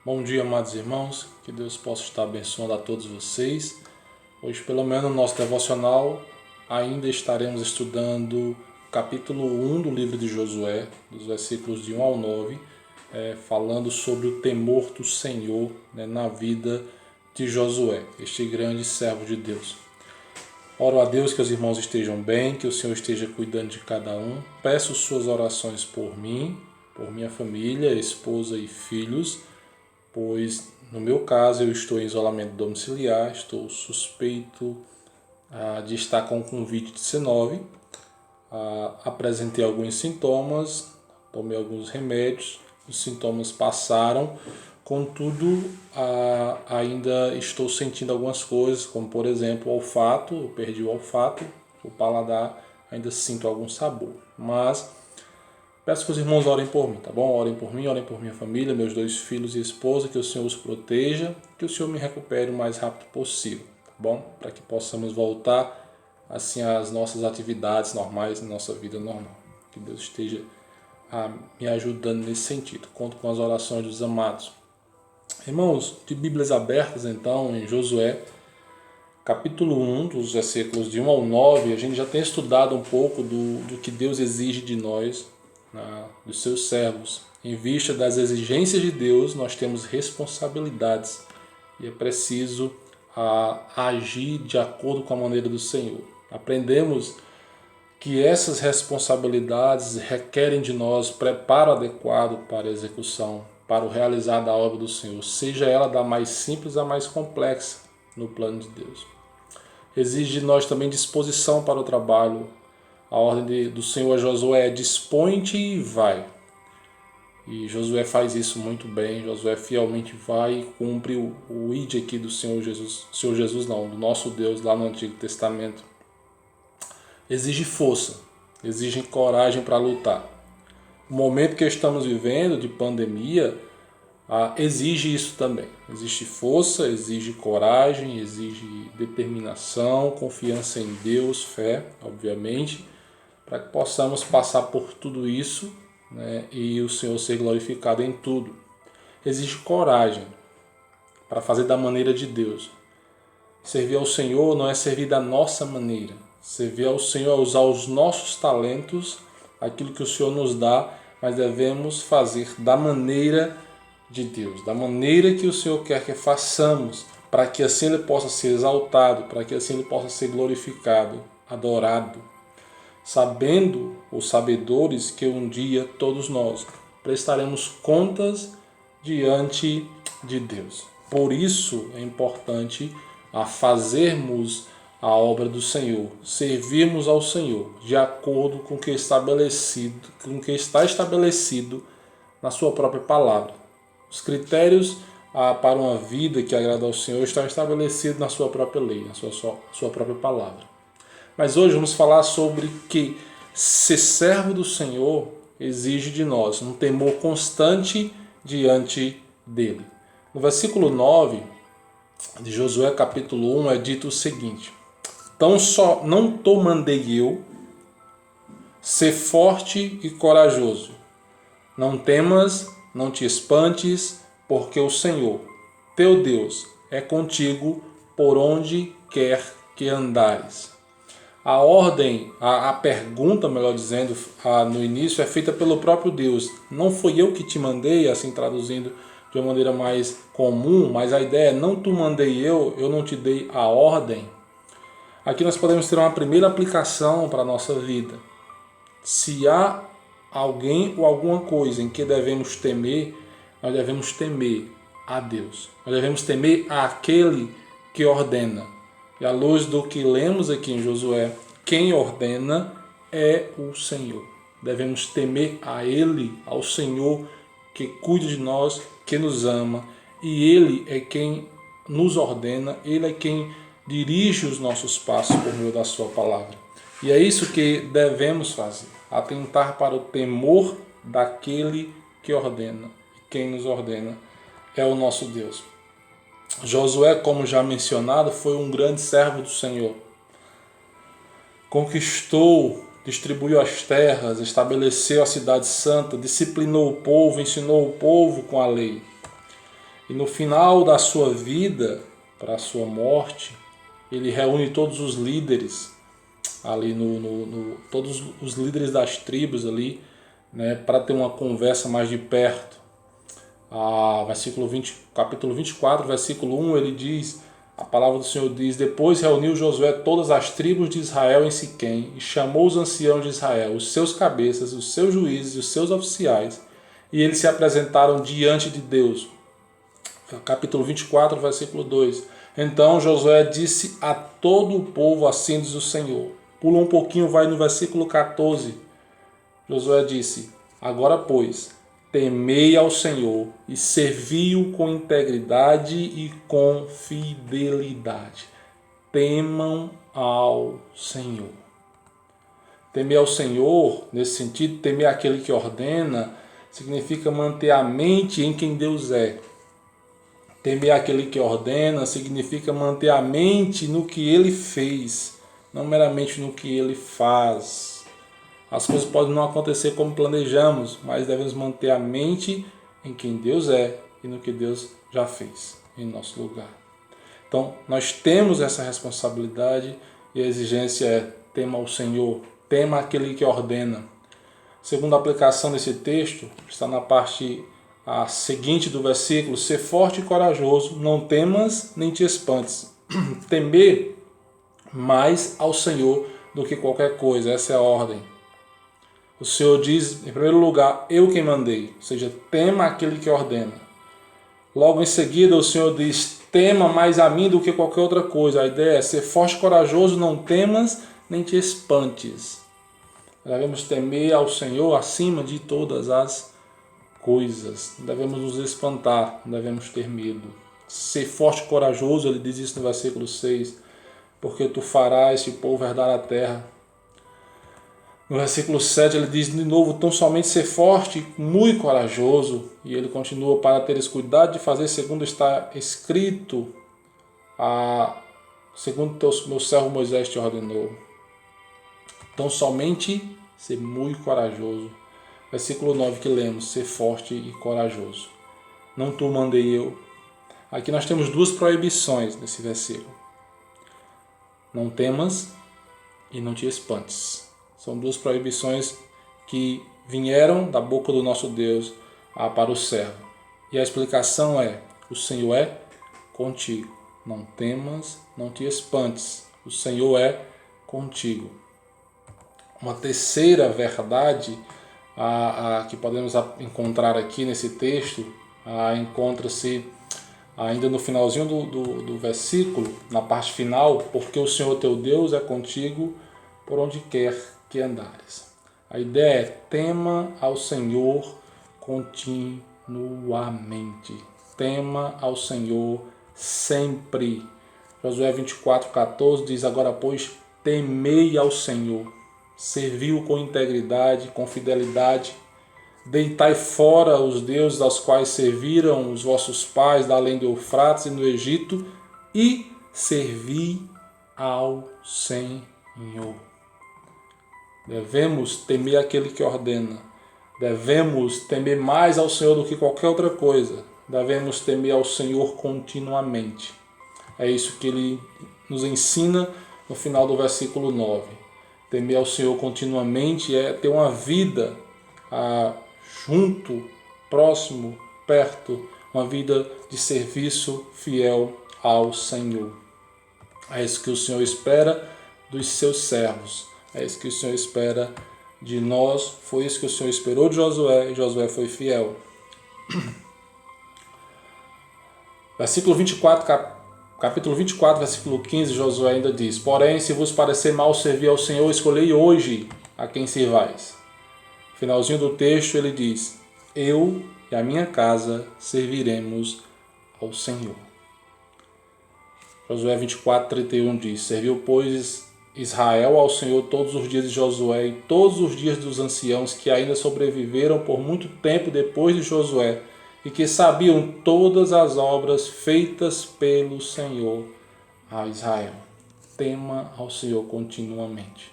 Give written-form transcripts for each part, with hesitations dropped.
Bom dia, amados irmãos, que Deus possa estar abençoando a todos vocês. Hoje, pelo menos no nosso devocional, ainda estaremos estudando o capítulo 1 do livro de Josué, dos versículos de 1 ao 9, falando sobre o temor do Senhor, na vida de Josué, este grande servo de Deus. Oro a Deus que os irmãos estejam bem, que o Senhor esteja cuidando de cada um. Peço suas orações por mim, por minha família, esposa e filhos, pois no meu caso eu estou em isolamento domiciliar, estou suspeito de estar com Covid-19, apresentei alguns sintomas, tomei alguns remédios, os sintomas passaram, contudo ainda estou sentindo algumas coisas, como por exemplo o olfato, eu perdi o olfato, o paladar, ainda sinto algum sabor, mas peço que os irmãos orem por mim, tá bom? Orem por mim, orem por minha família, meus 2 filhos e esposa, que o Senhor os proteja, que o Senhor me recupere o mais rápido possível, tá bom? Para que possamos voltar assim às nossas atividades normais, na nossa vida normal. Que Deus esteja me ajudando nesse sentido. Conto com as orações dos amados. Irmãos, de Bíblias abertas então, em Josué, capítulo 1, dos versículos de 1 ao 9, a gente já tem estudado um pouco do que Deus exige de nós, dos seus servos. Em vista das exigências de Deus, nós temos responsabilidades e é preciso agir de acordo com a maneira do Senhor. Aprendemos que essas responsabilidades requerem de nós preparo adequado para a execução, para o realizar da obra do Senhor, seja ela da mais simples à mais complexa no plano de Deus. Exige de nós também disposição para o trabalho. A ordem do Senhor a Josué é: dispõe-te e vai. E Josué faz isso muito bem. Josué fielmente vai e cumpre o ide aqui do Senhor Jesus. Senhor Jesus não, do nosso Deus lá no Antigo Testamento. Exige força, exige coragem para lutar. O momento que estamos vivendo de pandemia exige isso também. Exige força, exige coragem, exige determinação, confiança em Deus, fé, obviamente, para que possamos passar por tudo isso, e o Senhor ser glorificado em tudo. Exige coragem para fazer da maneira de Deus. Servir ao Senhor não é servir da nossa maneira. Servir ao Senhor é usar os nossos talentos, aquilo que o Senhor nos dá, mas devemos fazer da maneira de Deus, da maneira que o Senhor quer que façamos, para que assim Ele possa ser exaltado, para que assim Ele possa ser glorificado, adorado, sabendo ou sabedores que um dia todos nós prestaremos contas diante de Deus. Por isso é importante fazermos a obra do Senhor, servirmos ao Senhor de acordo com o que está estabelecido na sua própria palavra. Os critérios para uma vida que agrada ao Senhor estão estabelecidos na sua própria lei, na sua própria palavra. Mas hoje vamos falar sobre que ser servo do Senhor exige de nós um temor constante diante dele. No versículo 9 de Josué capítulo 1 é dito o seguinte: então só não te mandei eu ser forte e corajoso. Não temas, não te espantes, porque o Senhor, teu Deus, é contigo por onde quer que andares. A ordem, a pergunta, melhor dizendo, no início é feita pelo próprio Deus. Não foi eu que te mandei, assim traduzindo de uma maneira mais comum, mas a ideia é: não tu mandei eu não te dei a ordem. Aqui nós podemos ter uma primeira aplicação para a nossa vida. Se há alguém ou alguma coisa em que devemos temer, nós devemos temer a Deus. Nós devemos temer àquele que ordena. E à luz do que lemos aqui em Josué, quem ordena é o Senhor. Devemos temer a Ele, ao Senhor que cuida de nós, que nos ama. E Ele é quem nos ordena, Ele é quem dirige os nossos passos por meio da sua palavra. E é isso que devemos fazer: atentar para o temor daquele que ordena. Quem nos ordena é o nosso Deus. Josué, como já mencionado, foi um grande servo do Senhor. Conquistou, distribuiu as terras, estabeleceu a cidade santa, disciplinou o povo, ensinou o povo com a lei. E no final da sua vida, para a sua morte, ele reúne todos os líderes ali todos os líderes das tribos ali, né, para ter uma conversa mais de perto. Capítulo 24, versículo 1, ele diz, a palavra do Senhor diz: depois reuniu Josué todas as tribos de Israel em Siquém e chamou os anciãos de Israel, os seus cabeças, os seus juízes e os seus oficiais, e eles se apresentaram diante de Deus. Capítulo 24, versículo 2. Então Josué disse a todo o povo, assim diz o Senhor. Pula um pouquinho, vai no versículo 14. Josué disse: agora, pois, temei ao Senhor e servi-o com integridade e com fidelidade. Temam ao Senhor. Temer ao Senhor, nesse sentido, temer aquele que ordena, significa manter a mente em quem Deus é. Temer aquele que ordena significa manter a mente no que ele fez, não meramente no que ele faz. As coisas podem não acontecer como planejamos, mas devemos manter a mente em quem Deus é e no que Deus já fez em nosso lugar. Então, nós temos essa responsabilidade e a exigência é: tema o Senhor, tema aquele que ordena. Segunda aplicação desse texto está na parte seguinte do versículo: ser forte e corajoso, não temas nem te espantes. Temer mais ao Senhor do que qualquer coisa, essa é a ordem. O Senhor diz, em primeiro lugar, eu quem mandei, ou seja, tema aquele que ordena. Logo em seguida, o Senhor diz, tema mais a mim do que qualquer outra coisa. A ideia é ser forte e corajoso, não temas nem te espantes. Devemos temer ao Senhor acima de todas as coisas. Não devemos nos espantar, não devemos ter medo. Ser forte e corajoso, ele diz isso no versículo 6, porque tu farás esse povo herdar a terra. No versículo 7 ele diz de novo, tão somente ser forte e muito corajoso. E ele continua, para teres cuidado de fazer segundo está escrito, segundo meu servo Moisés te ordenou. Tão somente ser muito corajoso. Versículo 9 que lemos, ser forte e corajoso. Não tu mandei eu. Aqui nós temos duas proibições nesse versículo. Não temas e não te espantes. São duas proibições que vieram da boca do nosso Deus para o servo. E a explicação é: o Senhor é contigo. Não temas, não te espantes. O Senhor é contigo. Uma terceira verdade que podemos encontrar aqui nesse texto encontra-se ainda no finalzinho do versículo, na parte final, porque o Senhor teu Deus é contigo por onde quer que andares. A ideia é: tema ao Senhor continuamente. Tema ao Senhor sempre. Josué 24:14 diz: agora, pois, temei ao Senhor, serviu com integridade, com fidelidade. Deitai fora os deuses aos quais serviram os vossos pais da além do Eufrates e no Egito, e servi ao Senhor. Devemos temer aquele que ordena. Devemos temer mais ao Senhor do que qualquer outra coisa. Devemos temer ao Senhor continuamente. É isso que ele nos ensina no final do versículo 9. Temer ao Senhor continuamente é ter uma vida junto, próximo, perto, uma vida de serviço fiel ao Senhor. É isso que o Senhor espera dos seus servos. É isso que o Senhor espera de nós. Foi isso que o Senhor esperou de Josué, e Josué foi fiel. Capítulo 24, versículo 15, Josué ainda diz: porém, se vos parecer mal servir ao Senhor, escolhei hoje a quem servais. Finalzinho do texto ele diz: eu e a minha casa serviremos ao Senhor. Josué 24:31 diz: serviu, pois, Israel ao Senhor todos os dias de Josué e todos os dias dos anciãos que ainda sobreviveram por muito tempo depois de Josué e que sabiam todas as obras feitas pelo Senhor a Israel. Tema ao Senhor continuamente.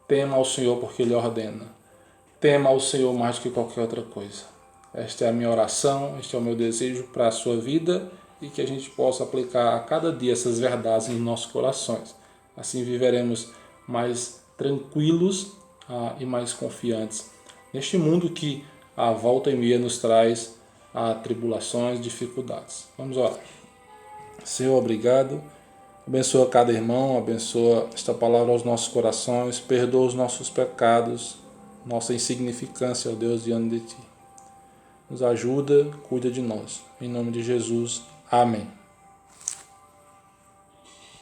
Tema ao Senhor porque Ele ordena. Tema ao Senhor mais do que qualquer outra coisa. Esta é a minha oração, este é o meu desejo para a sua vida e que a gente possa aplicar a cada dia essas verdades nos nossos corações. Assim viveremos mais tranquilos e mais confiantes neste mundo que a volta e meia nos traz tribulações, dificuldades. Vamos orar. Senhor, obrigado. Abençoa cada irmão, abençoa esta palavra aos nossos corações, perdoa os nossos pecados, nossa insignificância, ó Deus, diante de Ti. Nos ajuda, cuida de nós. Em nome de Jesus. Amém.